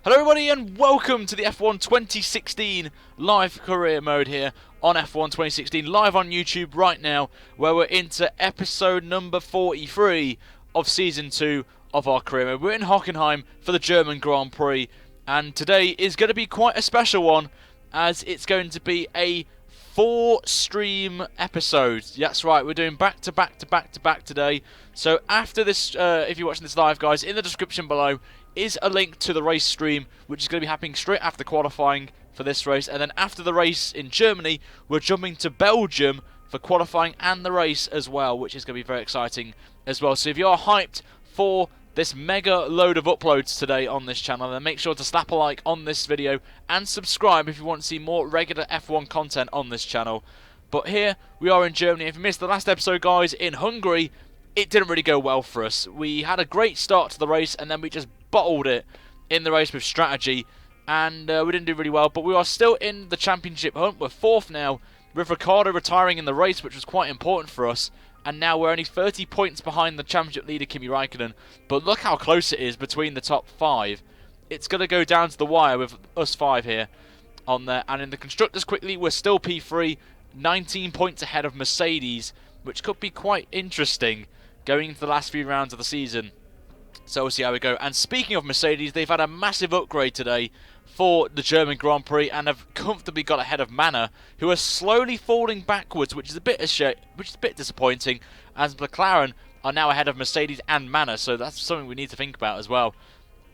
Hello everybody and welcome to the F1 2016 live career mode here on F1 2016 live on YouTube right now, where we're into episode number 43 of season 2 of our career mode. We're in Hockenheim for the German Grand Prix, and today is going to be quite a special one as it's going to be a 4-stream episode. That's right, we're doing back to back today. So after this, if you're watching this live, guys, in the description below is a link to the race stream, which is going to be happening straight after qualifying for this race. And then after the race in Germany, we're jumping to Belgium for qualifying and the race as well, which is going to be very exciting as well. So if you are hyped for this mega load of uploads today on this channel, then make sure to slap a like on this video and subscribe if you want to see more regular F1 content on this channel. But here we are in Germany. If you missed the last episode, guys, in Hungary, it didn't really go well for us. We had a great start to the race and then we just bottled it in the race with strategy, and we didn't do really well, but we are still in the championship hunt. We're 4th now, with Ricciardo retiring in the race, which was quite important for us, and now we're only 30 points behind the championship leader Kimi Raikkonen. But look how close it is between the top 5. It's going to go down to the wire with us 5 here on there. And in the constructors quickly, we're still P3, 19 points ahead of Mercedes, which could be quite interesting going into the last few rounds of the season. So we'll see how we go. And speaking of Mercedes, they've had a massive upgrade today for the German Grand Prix and have comfortably got ahead of Manor, who are slowly falling backwards, which is a bit disappointing, as McLaren are now ahead of Mercedes and Manor. So that's something we need to think about as well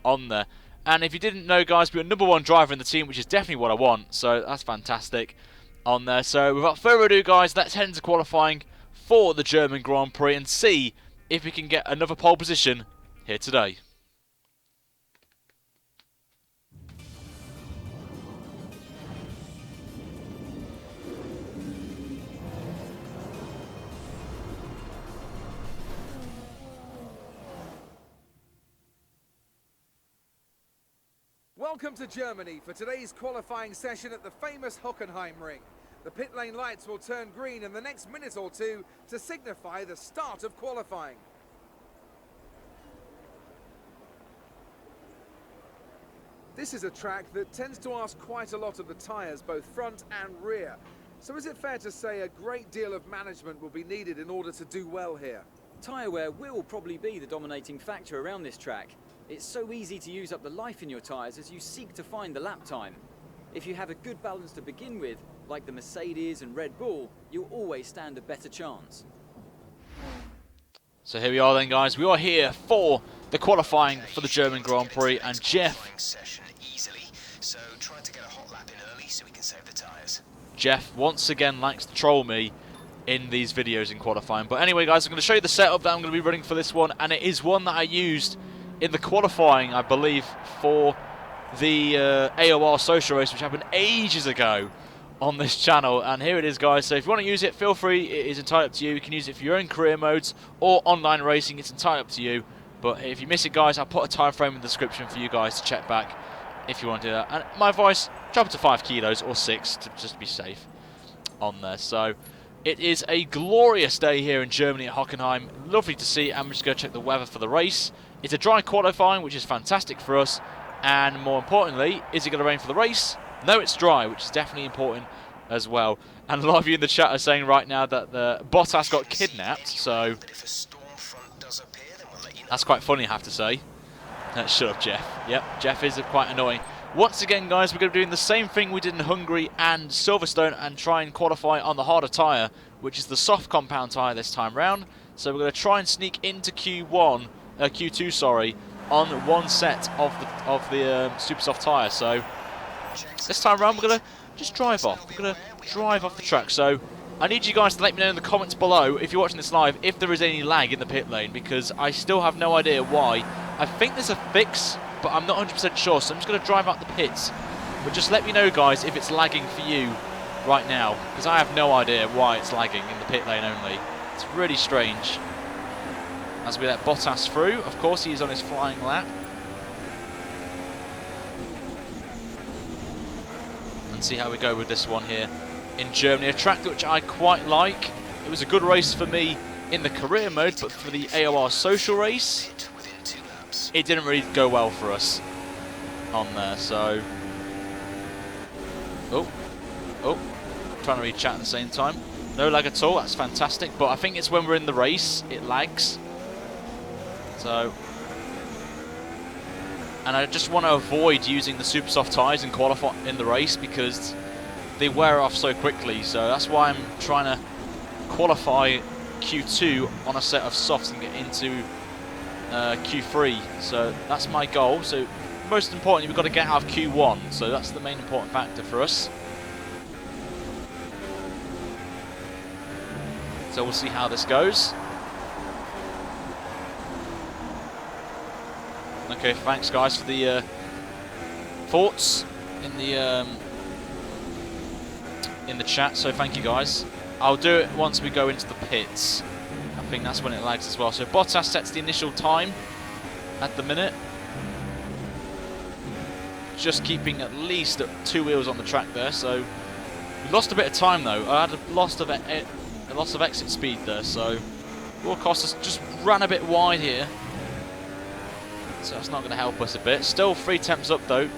on there. And if you didn't know, guys, we're number 1 driver in the team, which is definitely what I want. So that's fantastic on there. So without further ado, guys, let's head into qualifying for the German Grand Prix and see if we can get another pole position here today. Welcome to Germany for today's qualifying session at the famous Hockenheim ring. The pit lane lights will turn green in the next minute or two to signify the start of qualifying. This is a track that tends to ask quite a lot of the tyres, both front and rear. So is it fair to say a great deal of management will be needed in order to do well here? Tyre wear will probably be the dominating factor around this track. It's so easy to use up the life in your tyres as you seek to find the lap time. If you have a good balance to begin with, like the Mercedes and Red Bull, you'll always stand a better chance. So here we are then, guys. We are here for the qualifying for the German Grand Prix, and Jeff once again likes to troll me in these videos in qualifying. But anyway, guys, I'm going to show you the setup that I'm going to be running for this one, and it is one that I used in the qualifying, I believe, for the AOR social race, which happened ages ago on this channel. And here it is, guys. So if you want to use it, feel free. It is entirely up to you. You can use it for your own career modes or online racing. It's entirely up to you. But if you miss it, guys, I'll put a time frame in the description for you guys to check back if you want to do that. And my advice, jump to 5 kilos or 6 to just be safe on there. So it is a glorious day here in Germany at Hockenheim. Lovely to see. I'm just going to check the weather for the race. It's a dry qualifying, which is fantastic for us. And more importantly, is it going to rain for the race? No, it's dry, which is definitely important as well. And a lot of you in the chat are saying right now that the Bottas got kidnapped, so that's quite funny, I have to say. Shut up, Jeff. Yep, Jeff is quite annoying. Once again, guys, we're going to be doing the same thing we did in Hungary and Silverstone and try and qualify on the harder tyre, which is the soft compound tyre this time round. So we're going to try and sneak into Q2, sorry, on one set of the super soft tyre. So this time around, we're going to just drive off. We're going to drive off the track. So I need you guys to let me know in the comments below, if you're watching this live, if there is any lag in the pit lane, because I still have no idea why. I think there's a fix, but I'm not 100% sure, so I'm just going to drive out the pits. But just let me know, guys, if it's lagging for you right now, because I have no idea why it's lagging in the pit lane only. It's really strange. As we let Bottas through, of course he is on his flying lap. And see how we go with this one here in Germany. A track which I quite like. It was a good race for me in the career mode, but for the AOR social race, it didn't really go well for us. on there. So, oh, trying to read chat at the same time. No lag at all. That's fantastic. But I think it's when we're in the race it lags. So, and I just want to avoid using the super soft tyres in qualify in the race because they wear off so quickly. So that's why I'm trying to qualify Q2 on a set of softs and get into Q3. So that's my goal. So most importantly, we've got to get out of Q1. So that's the main important factor for us. So we'll see how this goes. Okay, thanks guys for the thoughts in the chat. So thank you guys. I'll do it once we go into the pits. I think that's when it lags as well. So Bottas sets the initial time at the minute. Just keeping at least 2 wheels on the track there. So we lost a bit of time though. I had a loss of exit speed there. So will cost us, just ran a bit wide here. So that's not going to help us a bit. Still 3 temps up though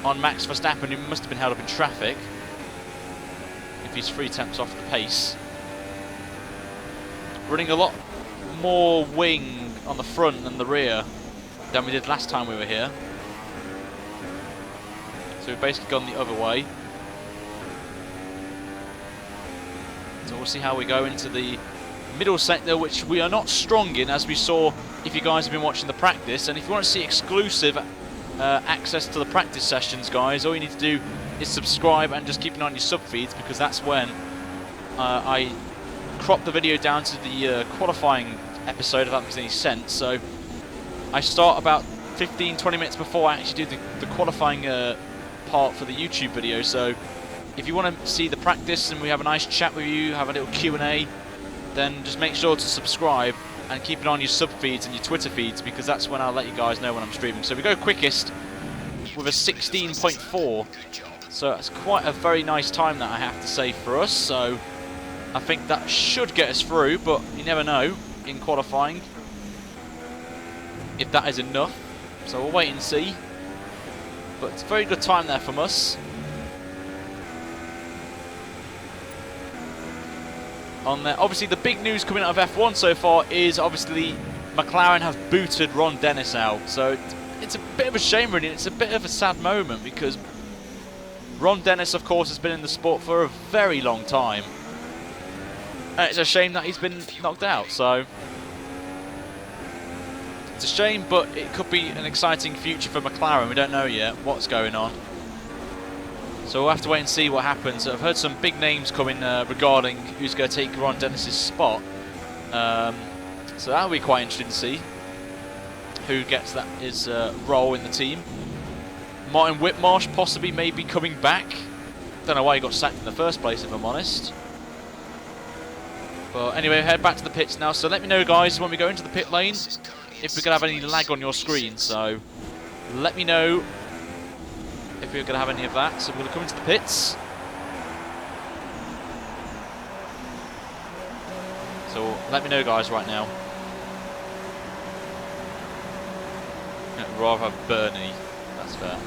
on Max Verstappen, who must have been held up in traffic if he's 3 temps off the pace. Running a lot more wing on the front and the rear than we did last time we were here. So we've basically gone the other way. So we'll see how we go into the middle sector, which we are not strong in, as we saw if you guys have been watching the practice. And if you want to see exclusive access to the practice sessions, guys, all you need to do is subscribe and just keep an eye on your sub feeds, because that's when I crop the video down to the qualifying episode, if that makes any sense. So I start about 15-20 minutes before I actually do the qualifying part for the YouTube video. So if you want to see the practice and we have a nice chat with you, have a little Q&A, then just make sure to subscribe and keep it on your sub feeds and your Twitter feeds, because that's when I'll let you guys know when I'm streaming. So we go quickest with a 16.4, so that's quite a very nice time, that I have to say, for us. So I think that should get us through, but you never know in qualifying if that is enough. So we'll wait and see. But it's a very good time there from us. On there, obviously the big news coming out of F1 so far is obviously McLaren have booted Ron Dennis out. So it's a bit of a shame, really. It's a bit of a sad moment, because Ron Dennis, of course, has been in the sport for a very long time. And it's a shame that he's been knocked out. So it's a shame, but it could be an exciting future for McLaren. We don't know yet what's going on. So we'll have to wait and see what happens. I've heard some big names coming regarding who's going to take Ron Dennis's spot. So that'll be quite interesting to see who gets his role in the team. Martin Whitmarsh possibly maybe coming back. Don't know why he got sacked in the first place, if I'm honest. But anyway, head back to the pits now. So let me know, guys, when we go into the pit lane, if we're going to have any lag on your screen. So let me know if we're going to have any of that. So we're going to come into the pits. So let me know, guys, right now. I'd rather have Bernie. That's fair.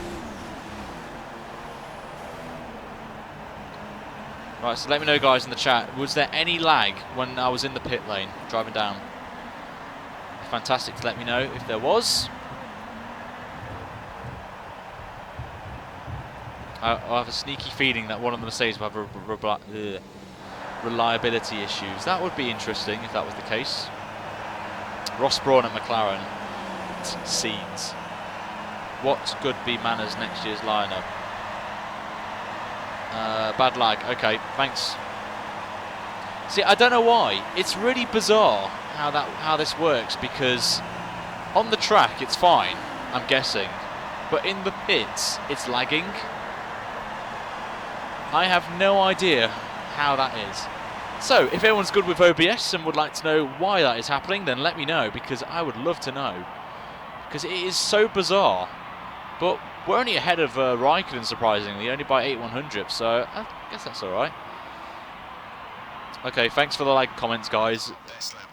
Right, so let me know, guys, in the chat. Was there any lag when I was in the pit lane driving down? Fantastic to let me know if there was. I have a sneaky feeling that one of the Mercedes will have reliability issues. That would be interesting if that was the case. Ross Brawn at McLaren. Scenes. What could be Manners next year's lineup? Bad lag. Okay, thanks. See, I don't know why. It's really bizarre how this works, because on the track it's fine, I'm guessing, but in the pits it's lagging. I have no idea how that is. So, if everyone's good with OBS and would like to know why that is happening, then let me know, because I would love to know. Because it is so bizarre. But we're only ahead of Raikkonen, surprisingly, only by 8/100, so I guess that's alright. Okay, thanks for the like comments, guys,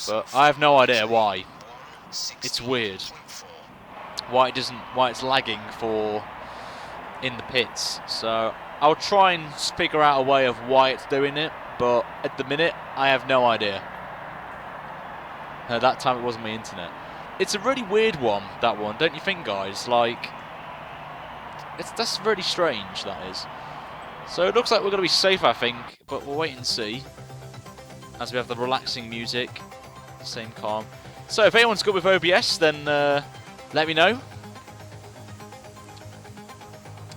but I have no idea why. It's weird. why it's lagging for in the pits. So I'll try and figure out a way of why it's doing it, but at the minute I have no idea. That time it wasn't my internet. It's a really weird one, that one, don't you think, guys? Like, that's really strange, that is. So it looks like we're going to be safe, I think, but we'll wait and see. As we have the relaxing music, same calm. So if anyone's good with OBS, then let me know.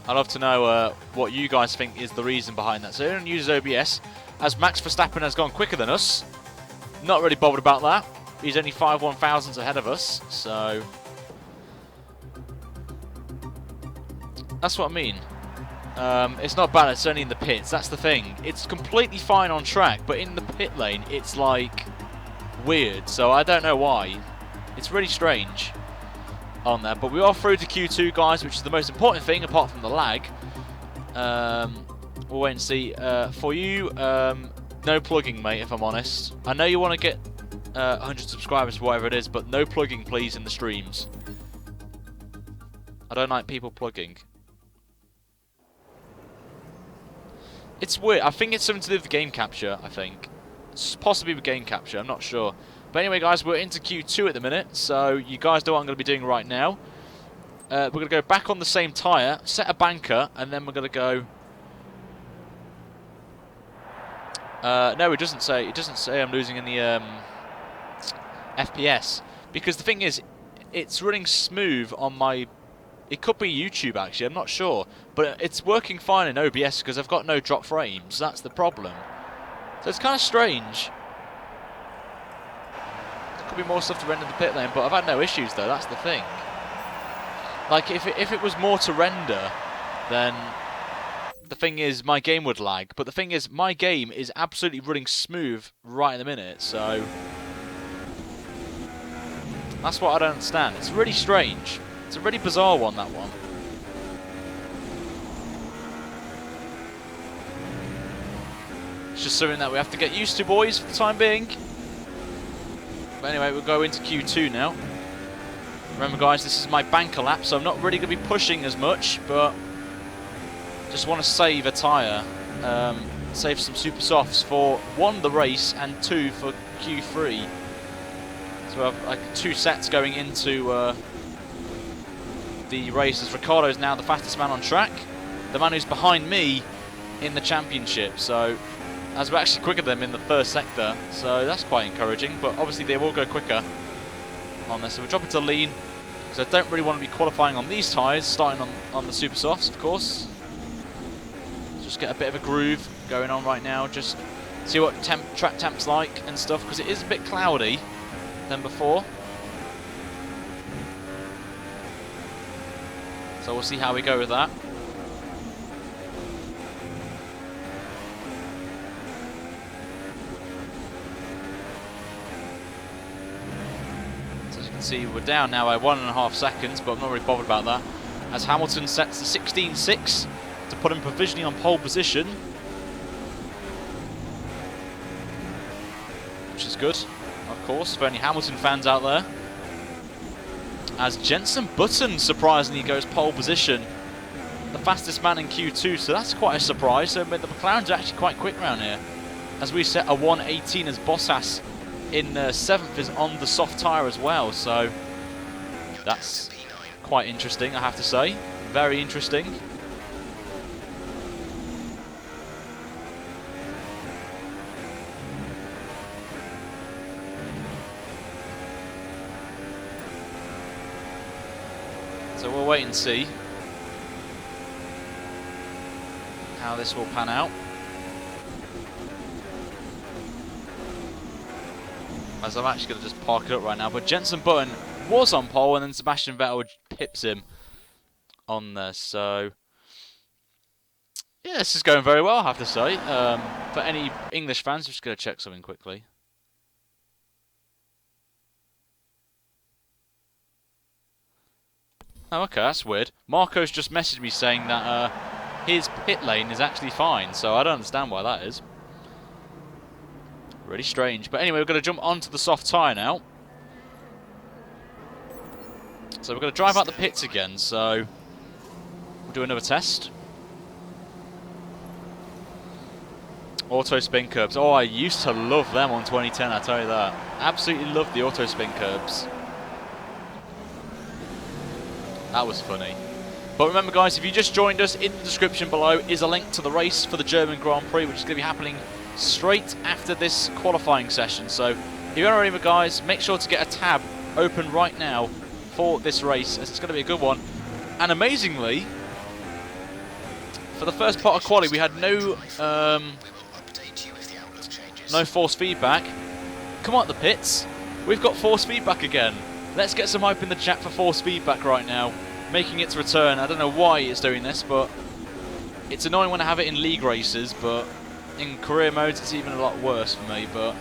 I'd love to know what you guys think is the reason behind that. So everyone uses OBS, as Max Verstappen has gone quicker than us. Not really bothered about that. He's only 5 1,000s ahead of us, so that's what I mean. It's not bad, it's only in the pits, that's the thing. It's completely fine on track, but in the pit lane, it's like weird, so I don't know why. It's really strange on there, but we are through to Q2, guys, which is the most important thing, apart from the lag. We'll wait and see. For you, no plugging, mate, if I'm honest. I know you want to get 100 subscribers, whatever it is, but no plugging, please, in the streams. I don't like people plugging. It's weird. I think it's something to do with game capture, I think. It's possibly with game capture, I'm not sure. But anyway, guys, we're into Q2 at the minute, so you guys know what I'm going to be doing right now. We're going to go back on the same tyre, set a banker, and then we're going to go... no, it doesn't say I'm losing any FPS. Because the thing is, it's running smooth on my... It could be YouTube, actually, I'm not sure. But it's working fine in OBS because I've got no drop frames. That's the problem. So it's kind of strange. There could be more stuff to render in the pit lane, but I've had no issues, though. That's the thing. Like, if it was more to render, then the thing is, my game would lag. But the thing is, my game is absolutely running smooth right in the minute, so... That's what I don't understand. It's really strange. It's a really bizarre one, that one. It's just something that we have to get used to, boys, for the time being. But anyway, we'll go into Q2 now. Remember, guys, this is my banker lap, so I'm not really going to be pushing as much, but just want to save a tyre. Save some super softs for, 1, the race, and 2, for Q3. So we have like 2 sets going into... the race, as Ricciardo is now the fastest man on track, the man who's behind me in the championship, so as we're actually quicker than him in the first sector, so that's quite encouraging, but obviously they will go quicker on this. So we'll drop into lean, because I don't really want to be qualifying on these tyres, starting on the super softs, of course. Just get a bit of a groove going on right now, just see what track temp's like and stuff, because it is a bit cloudy than before. So we'll see how we go with that. So as you can see, we're down now by 1.5 seconds, but I'm not really bothered about that. As Hamilton sets the 16.6 to put him provisionally on pole position. Which is good, of course, for any Hamilton fans out there. As Jenson Button surprisingly goes pole position, the fastest man in Q2, so that's quite a surprise. So the McLarens are actually quite quick around here. As we set a 1:18, as Bottas in 7th is on the soft tyre as well, so that's quite interesting, I have to say. Very interesting. So we'll wait and see how this will pan out. As I'm actually going to just park it up right now. But Jenson Button was on pole, and then Sebastian Vettel pips him on there. So yeah, this is going very well, I have to say. For any English fans, just going to check something quickly. Oh, okay, that's weird. Marco's just messaged me saying that his pit lane is actually fine, so I don't understand why that is. Really strange. But anyway, we're going to jump onto the soft tyre now. So we're going to drive out the pits again, so we'll do another test. Auto spin curbs. Oh, I used to love them on 2010, I tell you that. Absolutely loved the auto spin curbs. That was funny. But remember guys, if you just joined us, in the description below is a link to the race for the German Grand Prix, which is going to be happening straight after this qualifying session. So if you want to remember guys, make sure to get a tab open right now for this race, as it's going to be a good one. And amazingly, for the first part of quali, we had no force feedback. Come on, the pits. We've got force feedback again. Let's get some hype in the chat for force feedback right now, making its return. I don't know why it's doing this, but it's annoying when I have it in league races, but in career modes it's even a lot worse for me, but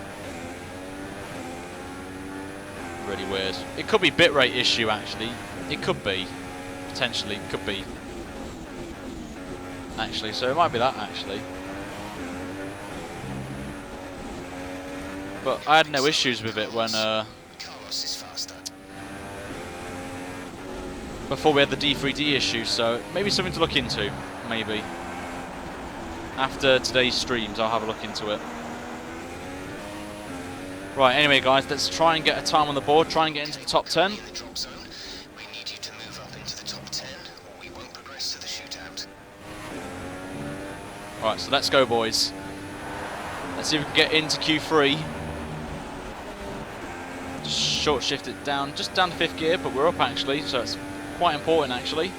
really weird. It could be bitrate issue actually. It could be. Potentially. Could be. Actually, so it might be that actually. But I had no issues with it when before we had the D3D issue, so maybe something to look into, maybe. After today's streams, I'll have a look into it. Right, anyway guys, let's try and get a time on the board, try and get into the top 10. Right, so let's go boys. Let's see if we can get into Q3. Just short shift it down, just down to 5th gear, but we're up actually, so it's quite important actually.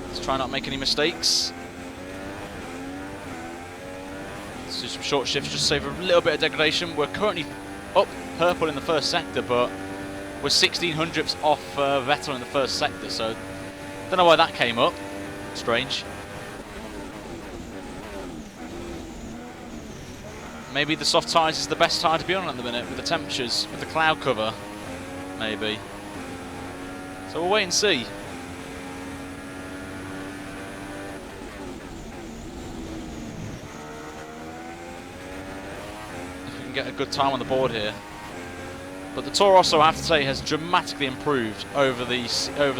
Let's try not to make any mistakes. Let's do some short shifts, just save a little bit of degradation. We're currently up purple in the first sector, but we're 1600ths off Vettel in the first sector, so don't know why that came up. Strange. Maybe the soft tyres is the best tyre to be on at the minute, with the temperatures, with the cloud cover, maybe. So we'll wait and see. If we can get a good time on the board here. But the Toro Rosso, I have to say, has dramatically improved over the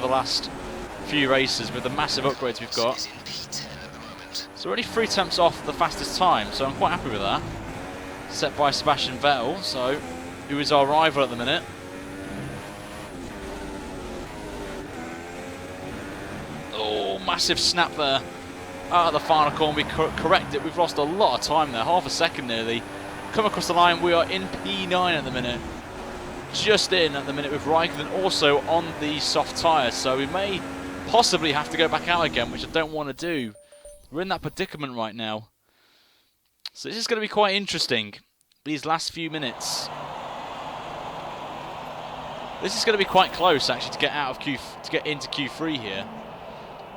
last few races with the massive upgrades we've got. So we're only 3 tenths off the fastest time, so I'm quite happy with that. Set by Sebastian Vettel, so who is our rival at the minute. Oh, massive snap there out of the final corner. We correct it. We've lost a lot of time there, half a second nearly. Come across the line. We are in P9 at the minute, just in at the minute with Raikkonen also on the soft tyres. So we may possibly have to go back out again, which I don't want to do. We're in that predicament right now. So this is going to be quite interesting, these last few minutes. This is going to be quite close actually to get out of to get into Q3 here.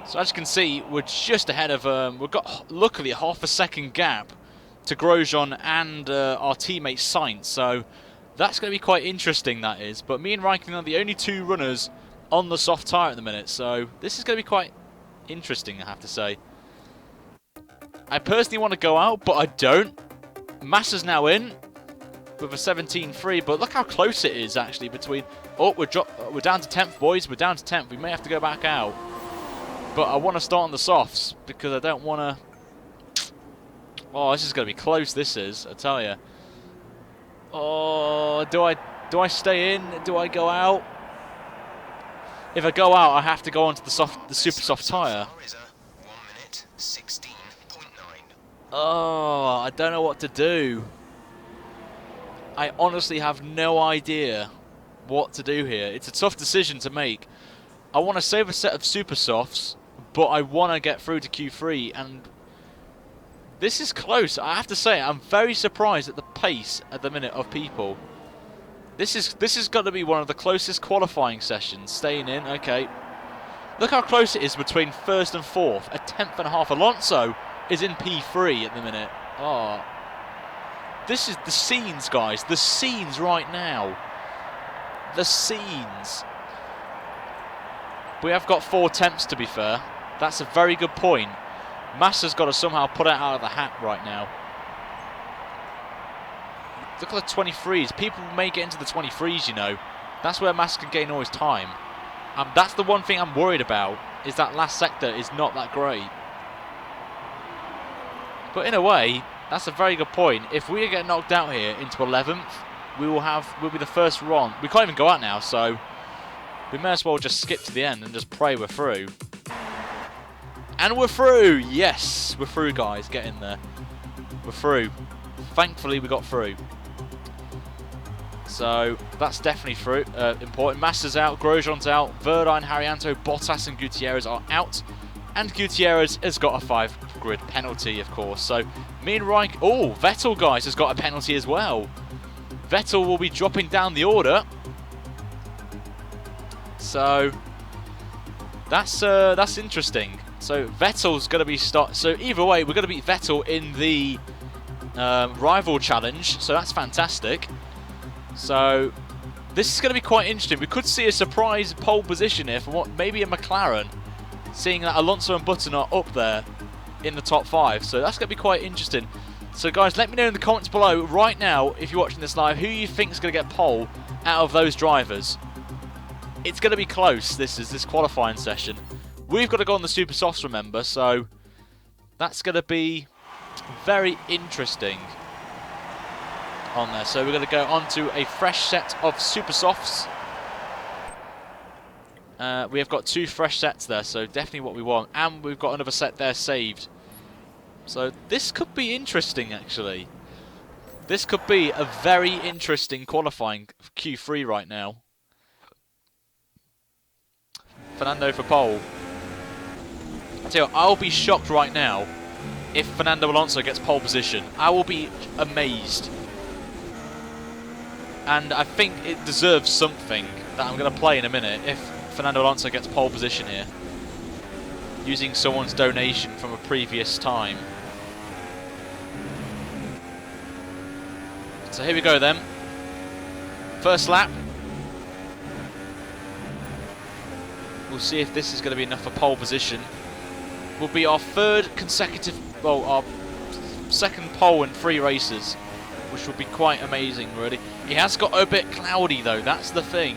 So as you can see, we're just ahead of we've got luckily a half a second gap to Grosjean and our teammate Sainz. So that's going to be quite interesting, that is. But me and Raikkonen are the only 2 runners on the soft tyre at the minute, so this is going to be quite interesting, I have to say. I personally want to go out, but I don't. Massa's now in with a 17.3, but look how close it is actually between... Oh, we're down to 10th, boys. We're down to 10th. We may have to go back out. But I want to start on the softs because I don't want to... Oh, this is going to be close, this is, I tell you. Oh, do I stay in? Do I go out? If I go out, I have to go onto the super soft tyre. Oh, I don't know what to do. I honestly have no idea what to do here. It's a tough decision to make. I want to save a set of super softs, but I want to get through to Q3, and this is close. I have to say, I'm very surprised at the pace at the minute of people. This is got to be one of the closest qualifying sessions. Staying in, okay. Look how close it is between 1st and 4th. A 10th and a half. Alonso is in P3 at the minute. Oh, this is the scenes, guys. The scenes right now. The scenes. We have got 4 tenths, to be fair. That's a very good point. Massa's got to somehow put it out of the hat right now. Look at the 23s. People may get into the 23s, you know. That's where Massa can gain all his time. That's the one thing I'm worried about, is that last sector is not that great. But in a way, that's a very good point. If we get knocked out here into 11th, we'll be the first run. We can't even go out now, so we may as well just skip to the end and just pray we're through. And we're through! Yes, we're through, guys. Get in there. We're through. Thankfully, we got through. So that's definitely through. Important. Massa's out, Grosjean's out, Verdine, Haryanto, Bottas and Gutierrez are out. And Gutierrez has got a 5-grid penalty, of course. So me and Ryan... Oh, Vettel, guys, has got a penalty as well. Vettel will be dropping down the order. So that's interesting. So Vettel's going to be So either way, we're going to beat Vettel in the rival challenge. So that's fantastic. So this is going to be quite interesting. We could see a surprise pole position here for maybe a McLaren, seeing that Alonso and Button are up there in the top 5. So that's going to be quite interesting. So guys, let me know in the comments below right now, if you're watching this live, who you think is going to get pole out of those drivers. It's going to be close, this qualifying session. We've got to go on the Super Softs, remember, so that's going to be very interesting on there. So we're going to go on to a fresh set of Super Softs. We have got 2 fresh sets there, so definitely what we want. And we've got another set there saved. So this could be interesting, actually. This could be a very interesting qualifying Q3 right now. Fernando for pole. I tell you what, I'll be shocked right now if Fernando Alonso gets pole position. I will be amazed. And I think it deserves something that I'm going to play in a minute if Fernando Alonso gets pole position here, using someone's donation from a previous time. So here we go then. First lap. We'll see if this is going to be enough for pole position. Will be our 3rd consecutive, well, our 2nd pole in 3 races, which will be quite amazing, really. It has got a bit cloudy though, that's the thing.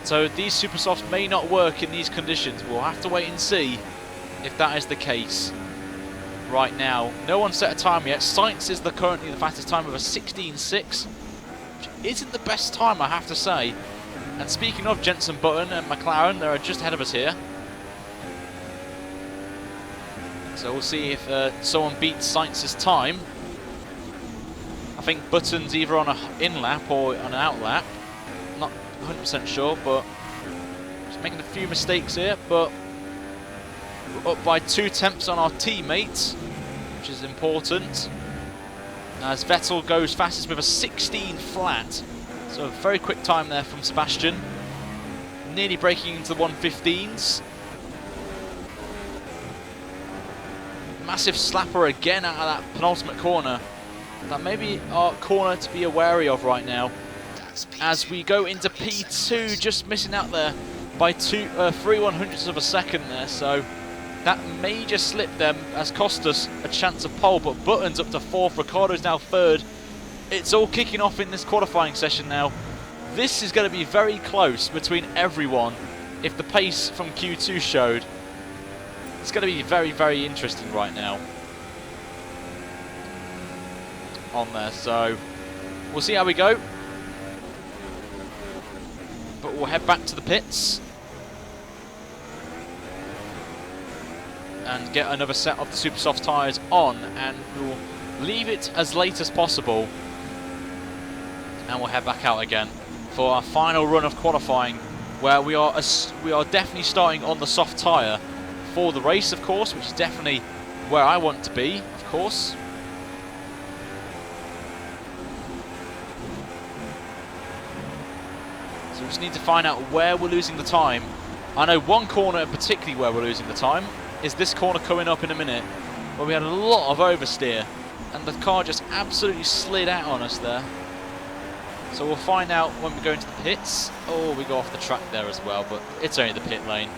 So these Super Softs may not work in these conditions. We'll have to wait and see if that is the case. Right now, no one set a time yet. Sainz is currently the fastest time with a 16.6, which isn't the best time, I have to say. And speaking of Jenson Button and McLaren, they're just ahead of us here. So we'll see if someone beats Sainz's time. I think Button's either on an in-lap or on an out-lap. Not 100% sure, but just making a few mistakes here. But we're up by 2 tenths on our teammates, which is important. As Vettel goes fastest with a 16 flat. So a very quick time there from Sebastian. Nearly breaking into the 115s. Massive slapper again out of that penultimate corner. That may be our corner to be wary of right now. As we go into P2, just missing out there by 3/100ths of a second there. So that major slip then has cost us a chance of pole, but Button's up to 4th, Ricciardo's now 3rd. It's all kicking off in this qualifying session now. This is going to be very close between everyone if the pace from Q2 showed. It's going to be very, very interesting right now on there. So we'll see how we go. But we'll head back to the pits and get another set of the Super Soft tyres on, and we'll leave it as late as possible, and we'll head back out again for our final run of qualifying, where we are definitely starting on the soft tyre for the race, of course, which is definitely where I want to be, of course. So we just need to find out where we're losing the time. I know one corner particularly where we're losing the time is this corner coming up in a minute, where we had a lot of oversteer and the car just absolutely slid out on us there. So we'll find out when we go into the pits. Oh, we go off the track there as well, but it's only the pit lane.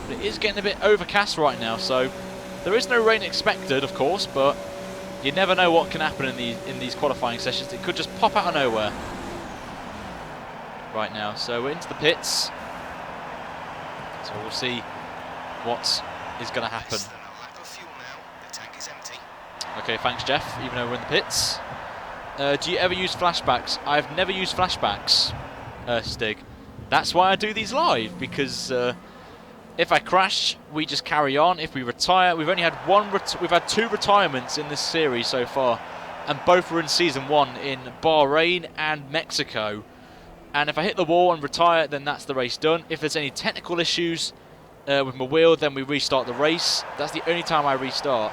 But it is getting a bit overcast right now, so there is no rain expected, of course, but you never know what can happen in these qualifying sessions. It could just pop out of nowhere. right now. So we're into the pits. So we'll see what is going to happen. Okay, thanks, Jeff, even though we're in the pits. Do you ever use flashbacks? I've never used flashbacks, Stig. That's why I do these live, because if I crash, we just carry on. If we retire, we've only had we've had 2 retirements in this series so far, and both were in Season 1 in Bahrain and Mexico. And if I hit the wall and retire, then that's the race done. If there's any technical issues with my wheel, then we restart the race. That's the only time I restart.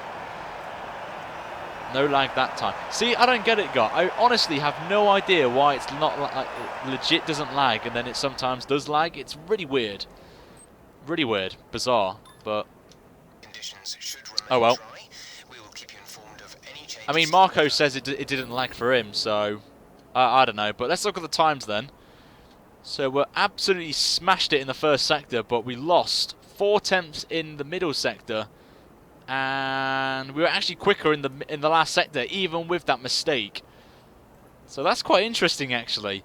No lag that time. See, I don't get it, guys. I honestly have no idea why it's not like it legit doesn't lag, and then it sometimes does lag. It's really weird. Really weird. Bizarre. But oh well. I mean, Marco says it didn't lag for him, so I don't know. But let's look at the times then. So we're absolutely smashed it in the first sector, but we lost 4 tenths in the middle sector. And we were actually quicker in the last sector, even with that mistake. So that's quite interesting, actually.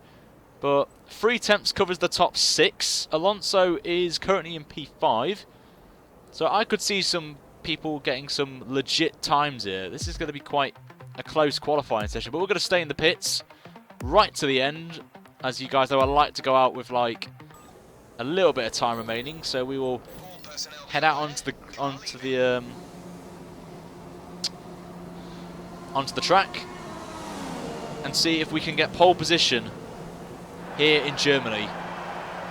But 3 tenths covers the top 6. Alonso is currently in P5. So I could see some people getting some legit times here. This is going to be quite a close qualifying session. But we're going to stay in the pits right to the end. As you guys know, I like to go out with like a little bit of time remaining. So we will head out onto the track and see if we can get pole position here in Germany.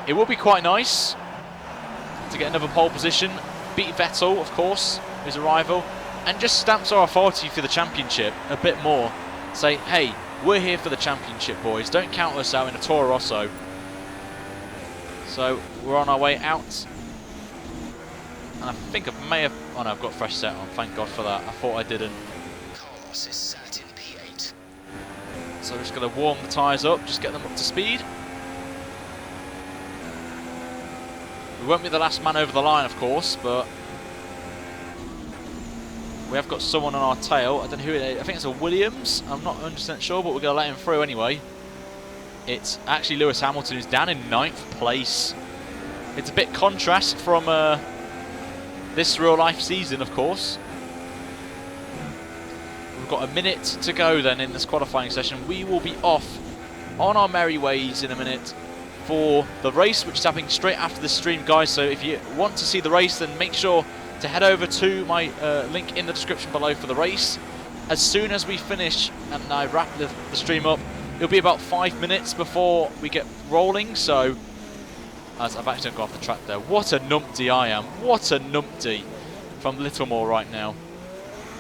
It would be quite nice to get another pole position, beat Vettel, of course, his a rival, and just stamps our authority for the championship a bit more. Say, hey, we're here for the championship, boys. Don't count us out in a Toro Rosso. So we're on our way out. And I think I may have... Oh no, I've got fresh set on. Thank God for that. I thought I didn't. Carlos is sat in P8. So we're just going to warm the tyres up, just get them up to speed. We won't be the last man over the line, of course, but we have got someone on our tail. I don't know who it is. I think it's a Williams. I'm not 100% sure, but we're going to let him through anyway. It's actually Lewis Hamilton, who's down in 9th place. It's a bit contrast from this real-life season, of course. We've got a minute to go then in this qualifying session. We will be off on our merry ways in a minute for the race, which is happening straight after the stream, guys. So if you want to see the race, then make sure to head over to my link in the description below for the race. As soon as we finish and I wrap the stream up, it'll be about 5 minutes before we get rolling. So, as I've actually got off the track there. What a numpty I am. What a numpty from Littlemore right now.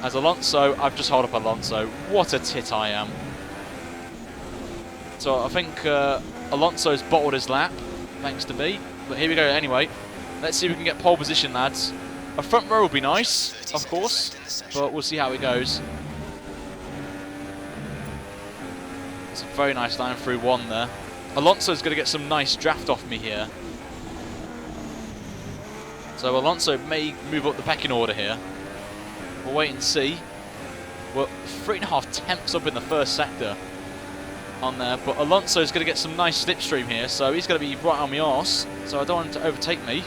As Alonso, I've just held up Alonso. What a tit I am. So I think Alonso's bottled his lap, thanks to me. But here we go anyway. Let's see if we can get pole position, lads. A front row will be nice, of course, but we'll see how it goes. It's a very nice line through one there. Alonso's going to get some nice draft off me here. So Alonso may move up the pecking order here. We'll wait and see. We're 3.5 tenths up in the first sector on there, but Alonso's going to get some nice slipstream here, so he's going to be right on my arse, so I don't want him to overtake me.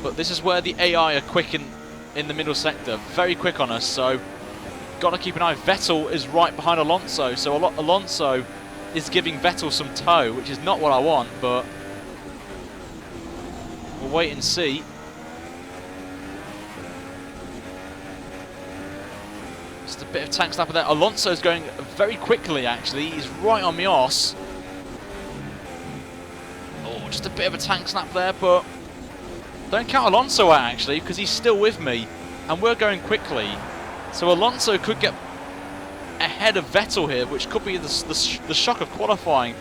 But this is where the AI are quick in the middle sector, very quick on us, so got to keep an eye. Vettel is right behind Alonso, so Alonso is giving Vettel some tow, which is not what I want, but we'll wait and see. Just a bit of tank slapper there. Alonso's going very quickly, actually. He's right on my arse. Oh, just a bit of a tank slap there, but don't count Alonso out, actually, because he's still with me, and we're going quickly. So Alonso could get ahead of Vettel here, which could be the shock of qualifying,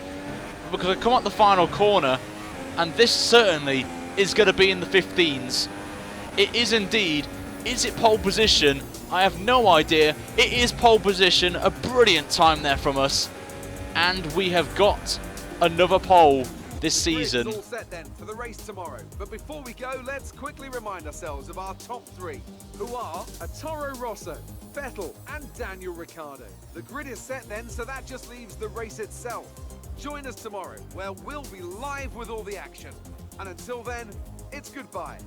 because I come up the final corner, and this certainly is going to be in the 15s. It is indeed. Is it pole position? I have no idea. It is pole position. A brilliant time there from us. And we have got another pole this The grid's season. all set then for the race tomorrow. But before we go, let's quickly remind ourselves of our top three, who are Toro Rosso, Vettel and Daniel Ricciardo. The grid is set then, so that just leaves the race itself. Join us tomorrow, where we'll be live with all the action. And until then, it's goodbye.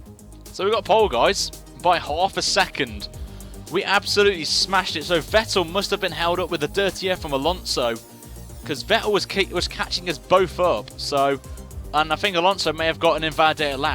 So we got pole, guys, by half a second. We absolutely smashed it. So Vettel must have been held up with a dirty air from Alonso, because Vettel was catching us both up. So, and I think Alonso may have got an invalidated lap.